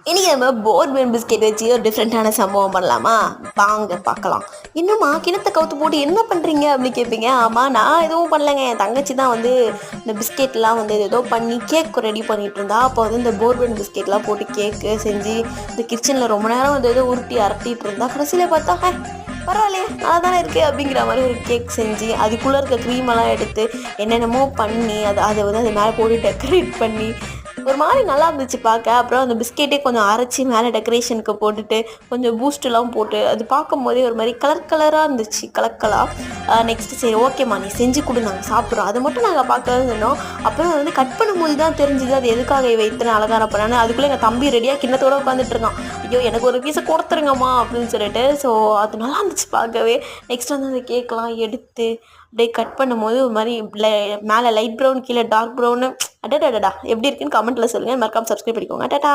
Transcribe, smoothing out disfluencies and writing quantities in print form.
இன்றைக்கி நம்ம bourbon biscuit வச்சு ஒரு டிஃப்ரெண்ட்டான சம்பவம் பண்ணலாமா? வாங்க பார்க்கலாம். என்னம்மா கிணத்தை கவுத்து போட்டு என்ன பண்ணுறீங்க அப்படின்னு கேட்பீங்க. ஆமாம், நான் எதுவும் பண்ணலைங்க. என் தங்கச்சி தான் வந்து இந்த பிஸ்கெட்லாம் வந்து ஏதோ பண்ணி கேக் ரெடி பண்ணிகிட்டு இருந்தா. அப்போ வந்து இந்த போர்பன் பிஸ்கெட்லாம் போட்டு கேக்கு செஞ்சு இந்த கிச்சனில் ரொம்ப நேரம் வந்து ஏதோ உருட்டி அரட்டிகிட்டு இருந்தா. கடைசியில் பார்த்தா பரவாயில்லையே நல்லா தானே இருக்குது அப்படிங்கிற மாதிரி ஒரு கேக் செஞ்சு அதுக்குள்ளே இருக்க க்ரீமெல்லாம் எடுத்து என்னென்னமோ பண்ணி அதை வந்து அது மேலே போட்டு டெக்கரேட் பண்ணி ஒரு மாதிரி நல்லா இருந்துச்சு பார்க்க. அப்புறம் அந்த பிஸ்கெட்டே கொஞ்சம் அரைச்சி மேலே டெக்கரேஷனுக்கு போட்டுட்டு கொஞ்சம் பூஸ்ட்லாம் போட்டு அது பார்க்கும்போதே ஒரு மாதிரி கலராக இருந்துச்சு, கலக்கலாக. நெக்ஸ்ட்டு சரி ஓகேம்மா நீ செஞ்சு கொடு, நாங்கள் சாப்பிட்றோம். அதை மட்டும் நாங்கள் பார்க்கவே சொன்னோம். அப்புறம் வந்து கட் பண்ணும்போது தான் தெரிஞ்சுது அது எதுக்காக வைத்து அலங்காரம் பண்ணான்னு. அதுக்குள்ளே எங்கள் தம்பி ரெடியாக கிண்ணத்தோடு உட்காந்துட்டு இருக்கான். ஐயோ எனக்கு ஒரு பீஸை கொடுத்துருங்கம்மா அப்படின்னு சொல்லிட்டு. ஸோ அது நல்லா இருந்துச்சு பார்க்கவே. நெக்ஸ்ட் வந்து அந்த கேக்கெலாம் எடுத்து அப்படியே கட் பண்ணும்போது ஒரு மாதிரி மேலே லைட் ப்ரௌன் கீழே டார்க் ப்ரௌனு. அடடா எப்படி இருக்குன்னு கமெண்ட்டில் சொல்லுங்கள். மறக்காமல் சப்ஸ்கிரைப் பண்ணிக்கோங்க. டாடா.